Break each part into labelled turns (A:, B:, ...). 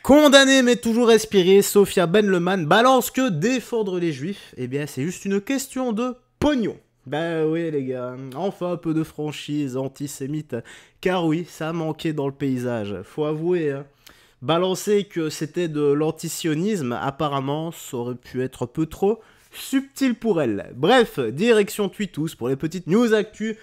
A: Condamnée mais toujours respirée, Sophia Benleman balance que défendre les juifs, eh bien c'est juste une question de pognon. Ben oui les gars, enfin un peu de franchise antisémite, car oui, ça a manqué dans le paysage, faut avouer. Hein. Balancer que c'était de l'antisionisme, apparemment, ça aurait pu être un peu trop subtil pour elle. Bref, direction Tweetous pour les petites news actu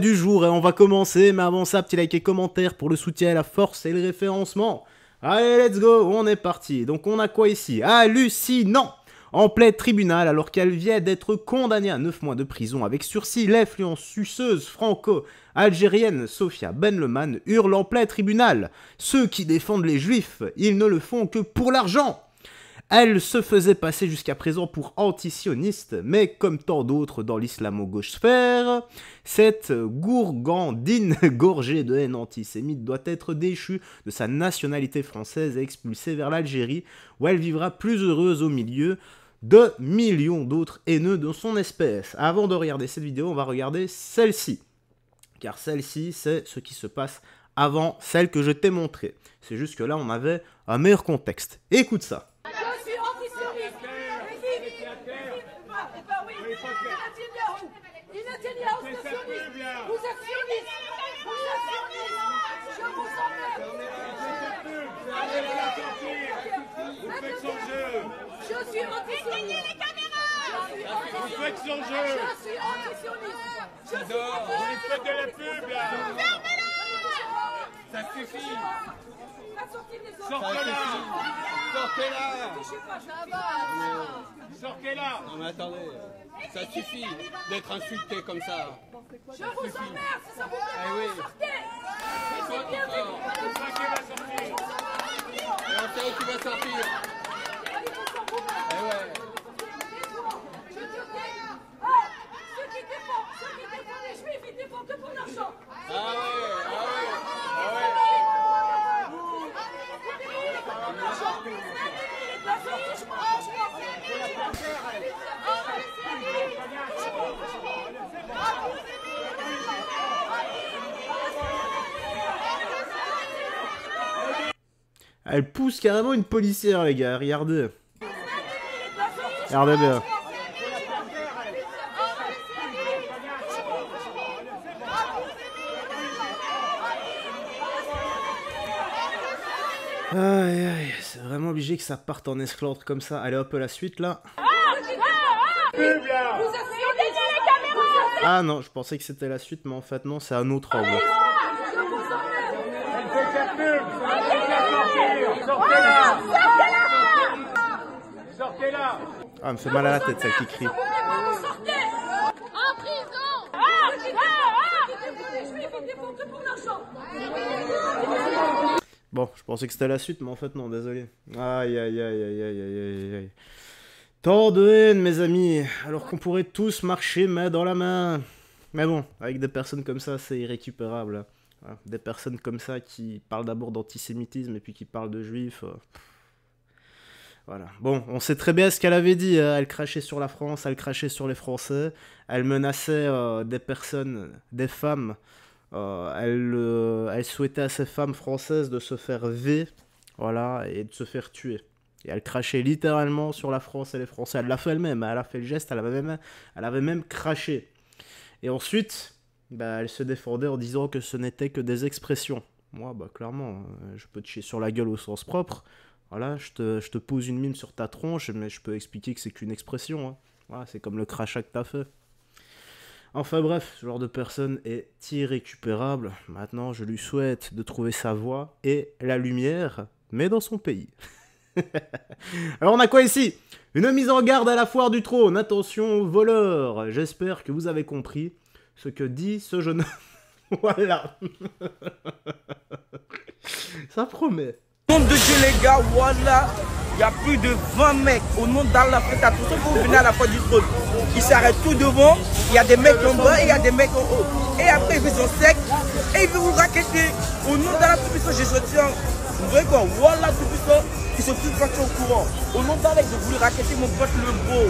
A: du jour, et on va commencer, mais avant ça, petit like et commentaire pour le soutien à la force et le référencement. Allez, let's go, on est parti. Donc on a quoi ici? Hallucinant! En plein tribunal, alors qu'elle vient d'être condamnée à 9 mois de prison avec sursis, l'influence suceuse franco-algérienne Sophia Benleman hurle en plein tribunal. Ceux qui défendent les juifs, ils ne le font que pour l'argent. Elle se faisait passer jusqu'à présent pour antisioniste, mais comme tant d'autres dans l'islamo-gauchosphère, cette gourgandine gorgée de haine antisémite doit être déchue de sa nationalité française et expulsée vers l'Algérie, où elle vivra plus heureuse au milieu de millions d'autres haineux de son espèce. Avant de regarder cette vidéo, on va regarder celle-ci, car celle-ci, c'est ce qui se passe avant celle que je t'ai montrée. C'est juste que là, on avait un meilleur contexte. Écoute ça.
B: Je suis antisioniste. Vous faites son jeu. Je suis antisioniste. Vous faites de la pub là. Ça suffit. Sortez-la. Sortez-la. Sortez-la.
C: Non mais attendez, ça suffit d'être insulté comme ça.
B: Je vous emmerde, si ça vous plaît. Sortez.
C: C'est qui va sortir. Et on sait où tu vas sortir.
B: Ceux qui défendent les juifs, ils défendent que pour l'argent.
A: Elle pousse carrément une policière, les gars, regardez. Regardez bien. Aïe aïe, c'est vraiment obligé que ça parte en esclandre comme ça. Allez hop, la suite là. Ah non, je pensais que c'était la suite, mais en fait non, c'est un autre angle.
B: Sortez-la.
A: Ah, elle me fait mal à la tête, celle qui crie.
B: Sortez. En prison.
A: Bon, je pensais que c'était la suite, mais en fait non, désolé. Aïe aïe aïe aïe aïe aïe aïe. Tant de haine, mes amis, alors qu'on pourrait tous marcher main dans la main. Mais bon, avec des personnes comme ça, c'est irrécupérable. Voilà. Des personnes comme ça qui parlent d'abord d'antisémitisme et puis qui parlent de juifs. Voilà. Bon, on sait très bien ce qu'elle avait dit. Elle crachait sur la France, elle crachait sur les Français. Elle menaçait des personnes, des femmes. Elle souhaitait à ces femmes françaises de se faire voilà, et de se faire tuer. Et elle crachait littéralement sur la France et les Français. Elle l'a fait elle-même, elle a fait le geste, elle avait même craché. Et ensuite, elle se défendait en disant que ce n'était que des expressions. Moi, clairement, je peux te chier sur la gueule au sens propre. Voilà, je te pose une mine sur ta tronche, mais je peux expliquer que c'est qu'une expression. Hein. Voilà, c'est comme le crachat que t'as fait. Enfin bref, ce genre de personne est irrécupérable. Maintenant, je lui souhaite de trouver sa voie et la lumière, mais dans son pays. Alors on a quoi ici? Une mise en garde à la foire du trône. Attention aux voleurs. J'espère que vous avez compris ce que dit ce jeune homme. Voilà. Ça promet.
D: Au nom de Dieu les gars, voilà, il y a plus de 20 mecs au nom d'Allah, faites attention quand vous venez à la fois du trône. Ils s'arrêtent tout devant, il y a des mecs en bas et il y a des mecs en haut. Et après ils sont secs et ils veulent vous raqueter. Au nom d'Allah tout puissant, j'ai sorti un... Vous voyez quoi, voilà tout puissant, ils sont tous partis au courant. Au nom d'Allah, ils ont voulu raqueter mon pote le beau.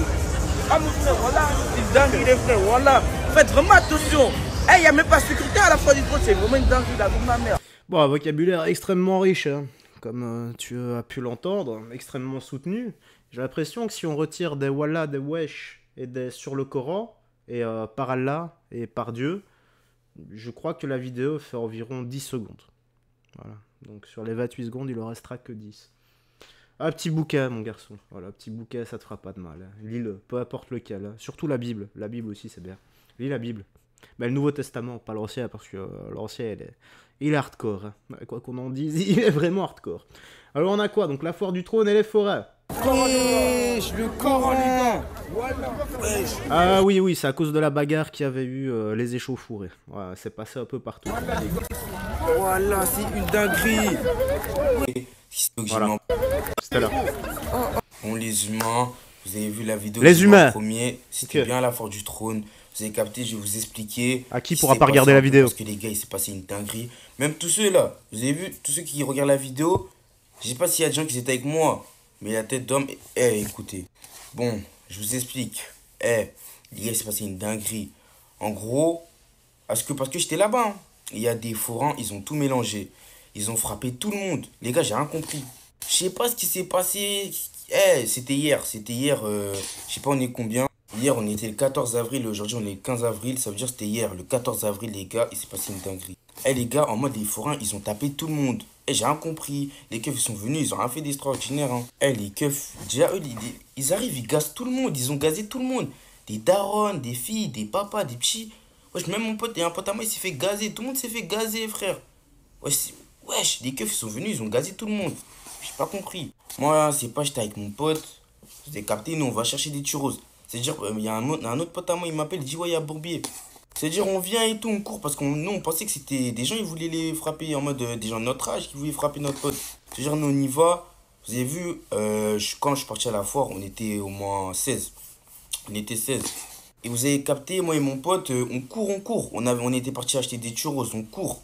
D: Ah mon frère, voilà, c'est dingue les frères, voilà. Faites vraiment attention. Il n'y a même pas de sécurité à la fois du trône, c'est vraiment une dinguerie, la vie de ma mère.
A: Bon, un vocabulaire extrêmement riche, hein. comme tu as pu l'entendre, extrêmement soutenu. J'ai l'impression que si on retire des Wallah, des Wesh et des sur le Coran, et par Allah et par Dieu, je crois que la vidéo fait environ 10 secondes. Voilà. Donc sur les 28 secondes, il ne restera que 10. Un petit bouquet, mon garçon. Voilà, petit bouquet, ça te fera pas de mal. Lis-le, peu importe lequel. Surtout la Bible. La Bible aussi, c'est bien. Lis la Bible. Mais le Nouveau Testament, pas l'Ancien, parce que l'Ancien, il est hardcore. Hein. Quoi qu'on en dise, il est vraiment hardcore. Alors on a quoi? Donc la foire du trône et les forêts.
D: Wesh, le Coran.
A: Ah oui, c'est à cause de la bagarre qu'il y avait eu les échauffourées. Ouais, c'est passé un peu partout.
D: Voilà, c'est une dinguerie.
A: Voilà. C'était là.
E: Bon, les humains, vous avez vu la vidéo.
A: Les humains.
E: Premier, c'était bien la foire du trône. Vous avez capté, je vais vous expliquer.
A: À qui pourra pas regarder la vidéo?
E: Parce que les gars, il s'est passé une dinguerie. Même tous ceux là, vous avez vu, tous ceux qui regardent la vidéo, je sais pas s'il y a des gens qui étaient avec moi, mais la tête d'homme, écoutez. Bon, je vous explique. Les gars, il s'est passé une dinguerie. En gros, parce que j'étais là-bas, hein, il y a des forains, ils ont tout mélangé. Ils ont frappé tout le monde. Les gars, j'ai rien compris. Je sais pas ce qui s'est passé. C'était hier, je sais pas on est combien. Hier, on était le 14 avril, aujourd'hui on est le 15 avril. Ça veut dire que c'était hier, le 14 avril, les gars, il s'est passé une dinguerie. Les gars, en mode les forains, ils ont tapé tout le monde. J'ai rien compris. Les keufs, ils sont venus, ils ont rien fait d'extraordinaire. Hein. Les keufs, déjà, eux, ils arrivent, ils gazent tout le monde. Ils ont gazé tout le monde. Des darons, des filles, des papas, des petits. Wesh, même mon pote, il y a un pote à moi, il s'est fait gazer. Tout le monde s'est fait gazer, frère. Wesh, les keufs, ils sont venus, ils ont gazé tout le monde. J'ai pas compris. Moi, c'est pas, j'étais avec mon pote. Vous avez capté, nous, on va chercher des churros. C'est-à-dire, il y a un autre pote à moi, il m'appelle, il dit, ouais, il y a Bourbier. C'est-à-dire, on vient et tout, on court, parce qu'on on pensait que c'était des gens, ils voulaient les frapper, en mode des gens de notre âge, qui voulaient frapper notre pote. C'est-à-dire, nous, on y va. Vous avez vu, quand je suis parti à la foire, on était au moins 16. On était 16. Et vous avez capté, moi et mon pote, on court. On était parti acheter des churros, on court.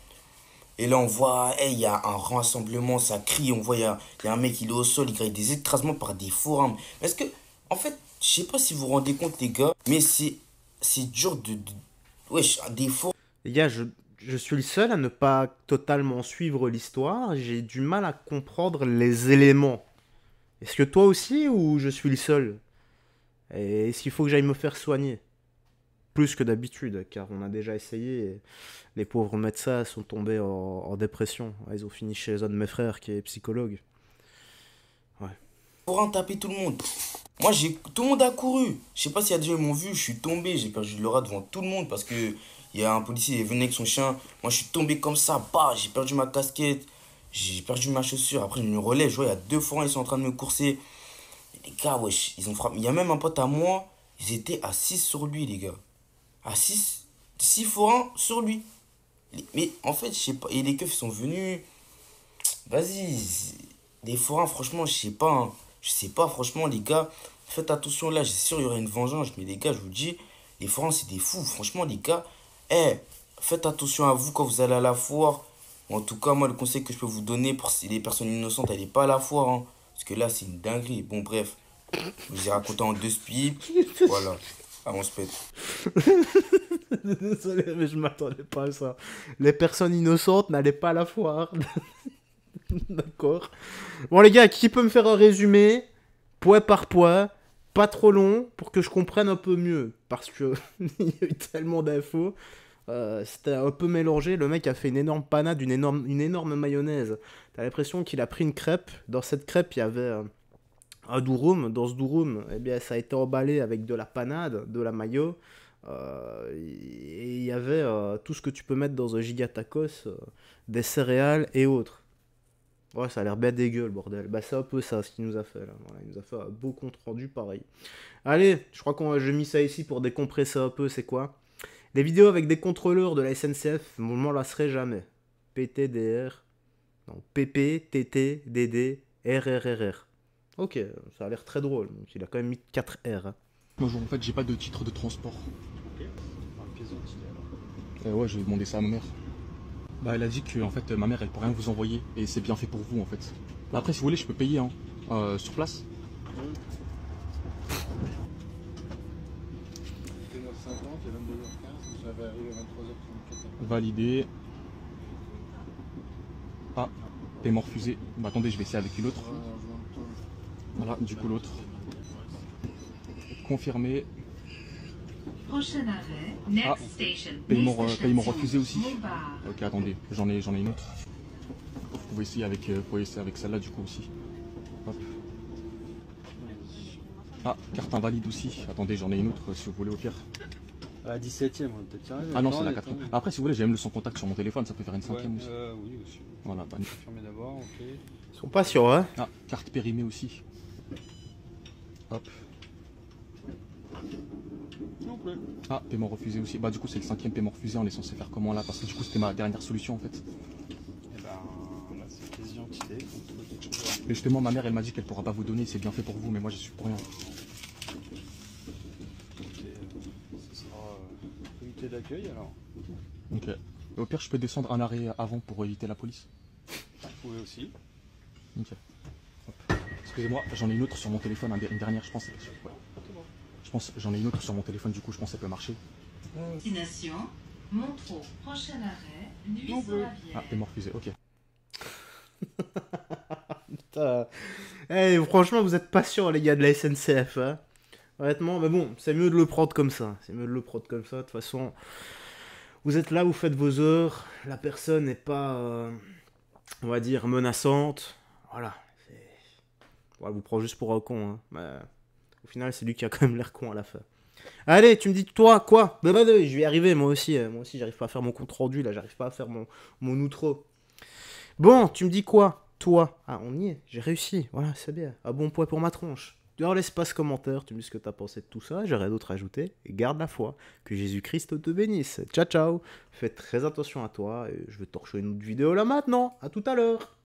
E: Et là, on voit, il y a un rassemblement, ça crie, on voit, il y a un mec, il est au sol, il crée des écrasements par des forains. Parce que, en fait, je sais pas si vous vous rendez compte, les gars, mais c'est dur wesh, des forains.
A: Les gars, je suis le seul à ne pas totalement suivre l'histoire. J'ai du mal à comprendre les éléments. Est-ce que toi aussi, ou je suis le seul? Et est-ce qu'il faut que j'aille me faire soigner? Plus que d'habitude, car on a déjà essayé. Et les pauvres médecins sont tombés en dépression. Ils ont fini chez un de mes frères qui est psychologue. Ouais.
E: Pour en taper tout le monde. Moi, tout le monde a couru. Je sais pas s'il y a des gens qui m'ont vu, je suis tombé. J'ai perdu le rat devant tout le monde parce que il y a un policier qui est venu avec son chien. Moi, je suis tombé comme ça. Bah, j'ai perdu ma casquette. J'ai perdu ma chaussure. Après, je me relève. Je vois, il y a 2 forains, ils sont en train de me courser. Et les gars, wesh, ils ont frappé. Il y a même un pote à moi. Ils étaient à 6 sur lui, les gars. À 6 forains sur lui. Mais en fait, je sais pas. Et les keufs sont venus. Vas-y. Les forains, franchement, je sais pas. Hein. Je sais pas, franchement, les gars. Faites attention là. J'ai sûr, il y aura une vengeance. Mais les gars, je vous dis, les forains, c'est des fous. Franchement, les gars. Faites attention à vous quand vous allez à la foire. En tout cas, moi, le conseil que je peux vous donner pour les personnes innocentes, n'allez pas à la foire. Hein. Parce que là, c'est une dinguerie. Bon, bref. Je vous ai raconté en 2 speed. Voilà. Ah, on se pète.
A: Désolé, mais je m'attendais pas à ça. Les personnes innocentes n'allaient pas à la foire. D'accord. Bon, les gars, qui peut me faire un résumé, point par point, pas trop long, pour que je comprenne un peu mieux? Parce que il y a eu tellement d'infos. C'était un peu mélangé. Le mec a fait une énorme panade, une énorme mayonnaise. T'as l'impression qu'il a pris une crêpe. Dans cette crêpe, il y avait un durum. Dans ce durum, eh bien, ça a été emballé avec de la panade, de la mayo. Et il y avait tout ce que tu peux mettre dans un giga tacos, des céréales et autres. Ouais, ça a l'air bien dégueu, le bordel. Bah, c'est un peu ça, ce qu'il nous a fait, là. Voilà, il nous a fait un beau compte rendu, pareil. Allez, je crois que j'ai mis ça ici pour décompresser un peu, c'est quoi? Des vidéos avec des contrôleurs de la SNCF, je m'en lasserai jamais. PTDR, non, PP, TT, DD, RRRR. Ok, ça a l'air très drôle, donc il a quand même mis 4 R. Hein.
F: Moi, en fait, j'ai pas de titre de transport. Ok. Ouais, je vais demander ça à ma mère. Bah, elle a dit que en fait, ma mère, elle peut rien vous envoyer et c'est bien fait pour vous, en fait. Bah, après, si vous voulez, je peux payer hein, sur place. Validé. Ah, paiement refusé. Bah, attendez, je vais essayer avec une autre. Voilà, du coup l'autre. Confirmé.
G: Prochain arrêt, next station.
F: Paiement refusé aussi. Ok, attendez, j'en ai une autre. Vous pouvez essayer avec celle-là du coup aussi. Hop. Ah, carte invalide aussi. Attendez, j'en ai une autre si vous voulez au pire.
H: À la 17ème, on va peut-être y arriver.
F: Ah non, c'est la 4ème. Après, si vous voulez, j'ai même le sans contact sur mon téléphone, ça peut faire une 5ème aussi.
H: Oui, aussi.
F: Voilà, bah,
H: Confirmer d'abord, ok.
A: Ils sont patients, hein.
F: ah, carte périmée aussi. Hop.
H: Non plus.
F: Ah, paiement refusé aussi. Bah, du coup, c'est le 5ème paiement refusé. On est censé faire comment là? Parce que du coup, c'était ma dernière solution en fait.
H: Et ben là, c'est pièce d'identité.
F: Mais justement, ma mère, elle m'a dit qu'elle pourra pas vous donner. C'est bien fait pour vous, mais moi, je suis pour rien.
H: Ce sera comité d'accueil alors.
F: Ok. Au pire, je peux descendre un arrêt avant pour éviter la police.
H: Vous pouvez aussi.
F: Ok. Hop. Excusez-moi, j'en ai une autre sur mon téléphone, une dernière, je pense. Ouais. Je pense, j'en ai une autre sur mon téléphone, du coup, je pense qu'elle peut marcher.
G: Destination, Montreux. Prochain arrêt, Nuit-sur-la-Vienne.
F: Ah, paiement refusé, ok.
A: Putain. Eh, franchement, vous êtes patients, les gars de la SNCF. Hein. Honnêtement, mais bon, c'est mieux de le prendre comme ça. C'est mieux de le prendre comme ça. De toute façon, vous êtes là, vous faites vos heures. La personne n'est pas, on va dire, menaçante. Voilà. Ouais, elle vous prend juste pour un con. Hein. Mais, au final, c'est lui qui a quand même l'air con à la fin. Allez, tu me dis, toi, quoi? Bah, je vais y arriver, moi aussi. Moi aussi, j'arrive pas à faire mon compte rendu, là. J'arrive pas à faire mon outro. Bon, tu me dis quoi? Toi? Ah, on y est. J'ai réussi. Voilà, c'est bien. Un bon point pour ma tronche. Dans l'espace commentaire, tu me dis ce que t'as pensé de tout ça. J'aurais d'autres à ajouter. Et garde la foi. Que Jésus-Christ te bénisse. Ciao, ciao. Fais très attention à toi. Et je vais te torcher une autre vidéo là maintenant. À tout à l'heure.